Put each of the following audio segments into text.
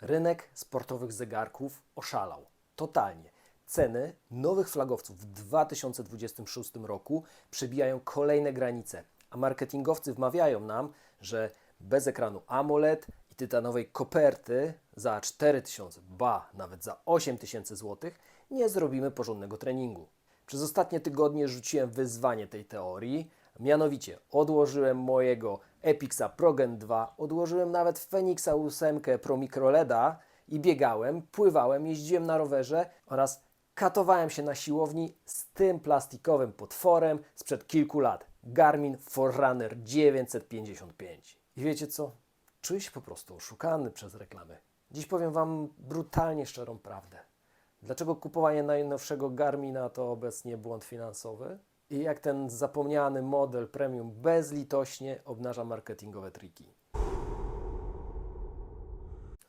Rynek sportowych zegarków oszalał. Totalnie. Ceny nowych flagowców w 2026 roku przebijają kolejne granice, a marketingowcy wmawiają nam, że bez ekranu AMOLED i tytanowej koperty za 4000, ba, nawet za 8000 zł nie zrobimy porządnego treningu. Przez ostatnie tygodnie rzuciłem wyzwanie tej teorii, mianowicie odłożyłem mojego Epixa Pro Gen 2, odłożyłem nawet Fenixa 8 Pro Micro LEDa i biegałem, pływałem, jeździłem na rowerze oraz katowałem się na siłowni z tym plastikowym potworem sprzed kilku lat. Garmin Forerunner 955. I wiecie co? Czuję się po prostu oszukany przez reklamy. Dziś powiem Wam brutalnie szczerą prawdę. Dlaczego kupowanie najnowszego Garmina to obecnie błąd finansowy? I jak ten zapomniany model premium bezlitośnie obnaża marketingowe triki.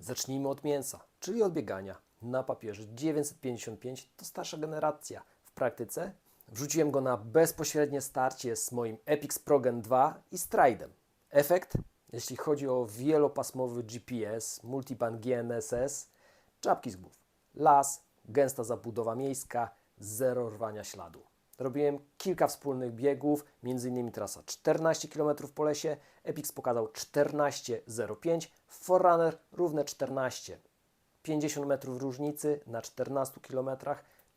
Zacznijmy od mięsa, czyli od biegania. Na papierze 955 to starsza generacja. W praktyce wrzuciłem go na bezpośrednie starcie z moim Epix Pro Gen 2 i Stridem. Efekt? Jeśli chodzi o wielopasmowy GPS, multiband GNSS, czapki z głów. Las, gęsta zabudowa miejska, zero rwania śladu. Robiłem kilka wspólnych biegów, m.in. trasa 14 km po lesie, Epix pokazał 14,05, Forerunner równe 14. 50 metrów różnicy na 14 km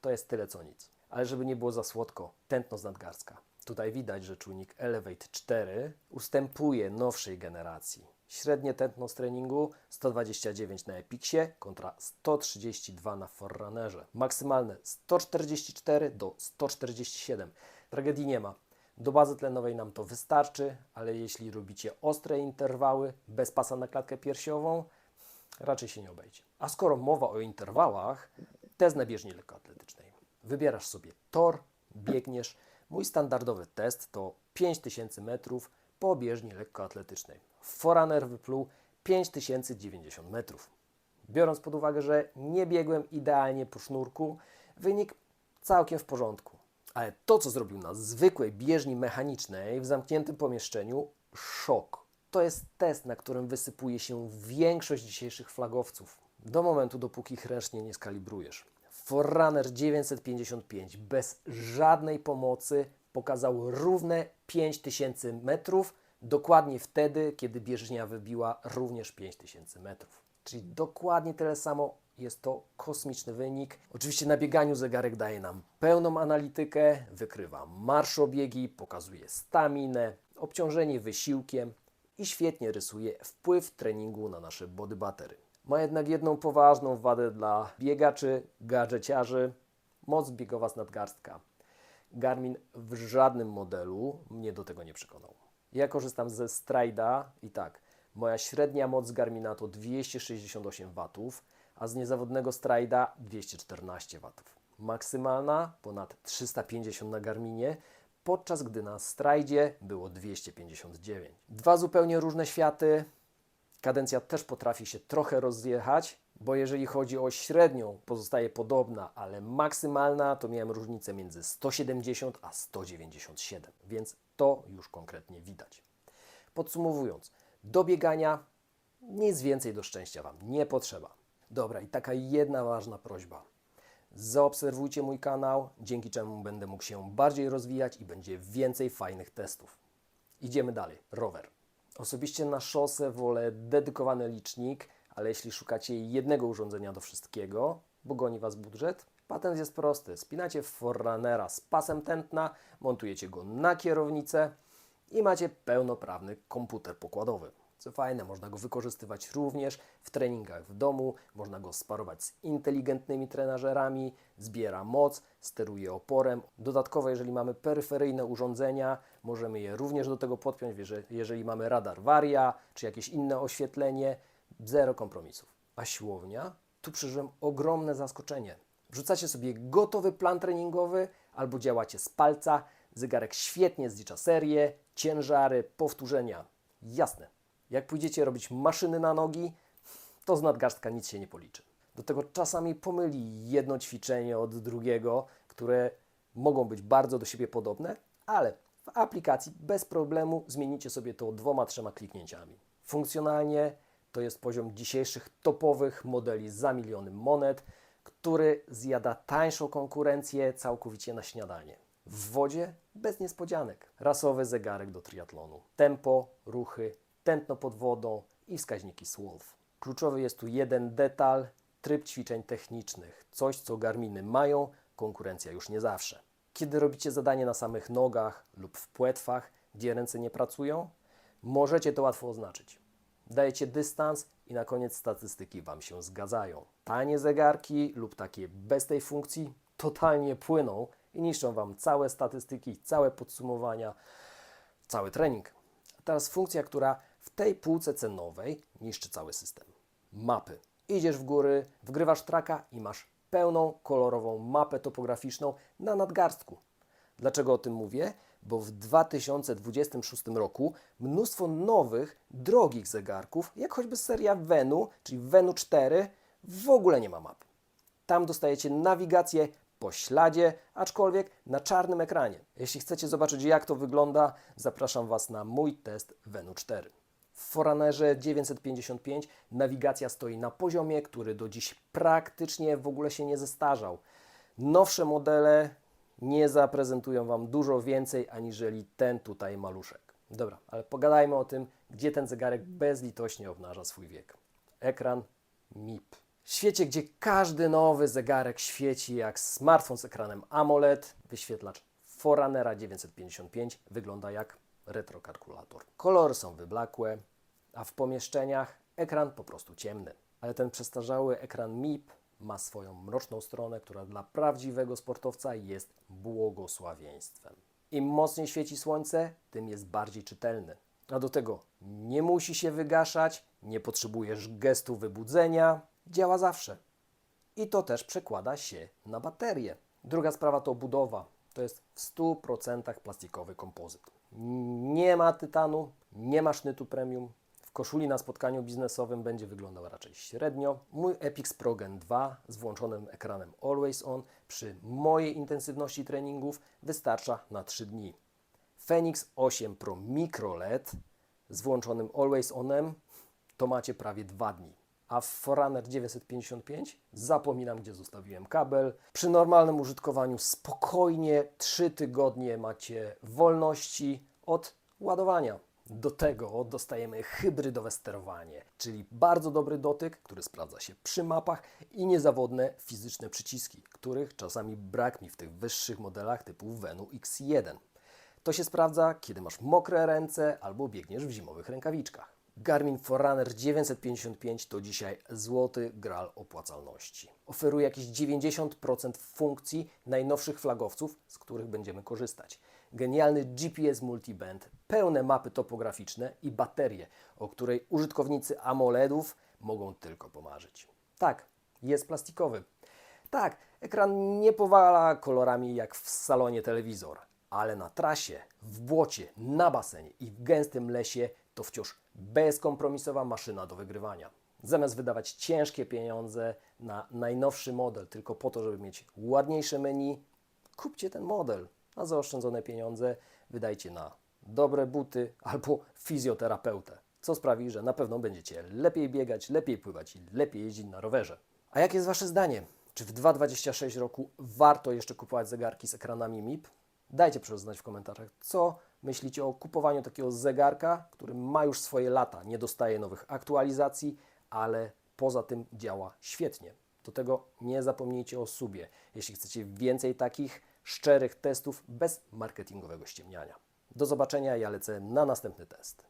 to jest tyle co nic. Ale żeby nie było za słodko, tętno z nadgarstka. Tutaj widać, że czujnik Elevate 4 ustępuje nowszej generacji. Średnie tętno z treningu 129 na Epixie kontra 132 na Forerunnerze. Maksymalne 144 do 147. Tragedii nie ma. Do bazy tlenowej nam to wystarczy, ale jeśli robicie ostre interwały bez pasa na klatkę piersiową, raczej się nie obejdzie. A skoro mowa o interwałach, test na bieżni lekkoatletycznej. Wybierasz sobie tor, biegniesz. Mój standardowy test to 5000 metrów po bieżni lekkoatletycznej. Forerunner wypluł 5090 metrów. Biorąc pod uwagę, że nie biegłem idealnie po sznurku, wynik całkiem w porządku. Ale to, co zrobił na zwykłej bieżni mechanicznej w zamkniętym pomieszczeniu, szok. To jest test, na którym wysypuje się większość dzisiejszych flagowców. Do momentu, dopóki ich ręcznie nie skalibrujesz. Forerunner 955 bez żadnej pomocy pokazał równe 5000 metrów, dokładnie wtedy, kiedy bieżnia wybiła również 5000 metrów. Czyli dokładnie tyle samo, jest to kosmiczny wynik. Oczywiście na bieganiu zegarek daje nam pełną analitykę, wykrywa marszobiegi, pokazuje staminę, obciążenie wysiłkiem i świetnie rysuje wpływ treningu na nasze body battery. Ma jednak jedną poważną wadę dla biegaczy, gadżeciarzy, moc biegowa z nadgarstka. Garmin w żadnym modelu mnie do tego nie przekonał. Ja korzystam ze Strida i tak, moja średnia moc Garmina to 268 W, a z niezawodnego Strida 214 W. Maksymalna ponad 350 na Garminie, podczas gdy na Stridzie było 259. Dwa zupełnie różne światy. Kadencja też potrafi się trochę rozjechać, bo jeżeli chodzi o średnią, pozostaje podobna, ale maksymalna to miałem różnicę między 170 a 197, więc to już konkretnie widać. Podsumowując, do biegania nic więcej do szczęścia Wam nie potrzeba. Dobra, i taka jedna ważna prośba. Zaobserwujcie mój kanał, dzięki czemu będę mógł się bardziej rozwijać i będzie więcej fajnych testów. Idziemy dalej. Rower. Osobiście na szosę wolę dedykowany licznik, ale jeśli szukacie jednego urządzenia do wszystkiego, bo goni Was budżet, patent jest prosty. Spinacie Forerunnera z pasem tętna, montujecie go na kierownicę i macie pełnoprawny komputer pokładowy. Co fajne, można go wykorzystywać również w treningach w domu, można go sparować z inteligentnymi trenażerami, zbiera moc, steruje oporem. Dodatkowo, jeżeli mamy peryferyjne urządzenia, możemy je również do tego podpiąć, jeżeli mamy radar Varia czy jakieś inne oświetlenie, zero kompromisów. A siłownia? Tu przeżyłem ogromne zaskoczenie. Wrzucacie sobie gotowy plan treningowy albo działacie z palca, zegarek świetnie zlicza serię, ciężary, powtórzenia. Jasne. Jak pójdziecie robić maszyny na nogi, to z nadgarstka nic się nie policzy. Do tego czasami pomyli jedno ćwiczenie od drugiego, które mogą być bardzo do siebie podobne, ale w aplikacji bez problemu zmienicie sobie to 2-3 kliknięciami. Funkcjonalnie To jest poziom dzisiejszych topowych modeli za miliony monet, który zjada tańszą konkurencję całkowicie na śniadanie. W wodzie bez niespodzianek. Rasowy zegarek do triatlonu. Tempo, ruchy, tętno pod wodą i wskaźniki SWOLF. Kluczowy jest tu jeden detal, tryb ćwiczeń technicznych. Coś, co Garminy mają, konkurencja już nie zawsze. Kiedy robicie zadanie na samych nogach lub w płetwach, gdzie ręce nie pracują, możecie to łatwo oznaczyć. Dajecie dystans i na koniec statystyki Wam się zgadzają. Tanie zegarki lub takie bez tej funkcji totalnie płyną i niszczą Wam całe statystyki, całe podsumowania, cały trening. A teraz funkcja, która w tej półce cenowej niszczy cały system. Mapy. Idziesz w góry, wgrywasz traka i masz pełną, kolorową mapę topograficzną na nadgarstku. Dlaczego o tym mówię? Bo w 2026 roku mnóstwo nowych, drogich zegarków, jak choćby seria Venu, czyli Venu 4, w ogóle nie ma map. Tam dostajecie nawigację po śladzie, aczkolwiek na czarnym ekranie. Jeśli chcecie zobaczyć, jak to wygląda, zapraszam Was na mój test Venu 4. W Forerunnerze 955 nawigacja stoi na poziomie, który do dziś praktycznie w ogóle się nie zestarzał. Nowsze modele nie zaprezentują Wam dużo więcej aniżeli ten tutaj maluszek. Dobra, ale pogadajmy o tym, gdzie ten zegarek bezlitośnie obnaża swój wiek. Ekran MIP. W świecie, gdzie każdy nowy zegarek świeci jak smartfon z ekranem AMOLED, wyświetlacz Forerunnera 955 wygląda jak retrokalkulator. Kolory są wyblakłe, a w pomieszczeniach ekran po prostu ciemny. Ale ten przestarzały ekran MIP ma swoją mroczną stronę, która dla prawdziwego sportowca jest błogosławieństwem. Im mocniej świeci słońce, tym jest bardziej czytelny. A do tego nie musi się wygaszać, nie potrzebujesz gestu wybudzenia, działa zawsze. I to też przekłada się na baterię. Druga sprawa to budowa. To jest w 100% plastikowy kompozyt. Nie ma tytanu, nie ma sznytu premium. W koszuli na spotkaniu biznesowym będzie wyglądał raczej średnio. Mój Epix Pro Gen 2 z włączonym ekranem Always On przy mojej intensywności treningów wystarcza na 3 dni. Fenix 8 Pro Micro LED z włączonym Always Onem to macie prawie 2 dni. A w Forerunner 955 zapominam, gdzie zostawiłem kabel. Przy normalnym użytkowaniu spokojnie 3 tygodnie macie wolności od ładowania. Do tego dostajemy hybrydowe sterowanie, czyli bardzo dobry dotyk, który sprawdza się przy mapach i niezawodne fizyczne przyciski, których czasami brak mi w tych wyższych modelach typu Venu X1. To się sprawdza, kiedy masz mokre ręce albo biegniesz w zimowych rękawiczkach. Garmin Forerunner 955 to dzisiaj złoty gral opłacalności. Oferuje jakieś 90% funkcji najnowszych flagowców, z których będziemy korzystać. Genialny GPS multiband, pełne mapy topograficzne i baterię, o której użytkownicy AMOLEDów mogą tylko pomarzyć. Tak, jest plastikowy. Tak, ekran nie powala kolorami jak w salonie telewizor, ale na trasie, w błocie, na basenie i w gęstym lesie to wciąż bezkompromisowa maszyna do wygrywania. Zamiast wydawać ciężkie pieniądze na najnowszy model tylko po to, żeby mieć ładniejsze menu, kupcie ten model, a zaoszczędzone pieniądze wydajcie na dobre buty albo fizjoterapeutę, co sprawi, że na pewno będziecie lepiej biegać, lepiej pływać i lepiej jeździć na rowerze. A jakie jest Wasze zdanie? Czy w 2026 roku warto jeszcze kupować zegarki z ekranami MIP? Dajcie proszę znać w komentarzach, co myślicie o kupowaniu takiego zegarka, który ma już swoje lata, nie dostaje nowych aktualizacji, ale poza tym działa świetnie. Do tego nie zapomnijcie o subie, jeśli chcecie więcej takich szczerych testów bez marketingowego ściemniania. Do zobaczenia, ja lecę na następny test.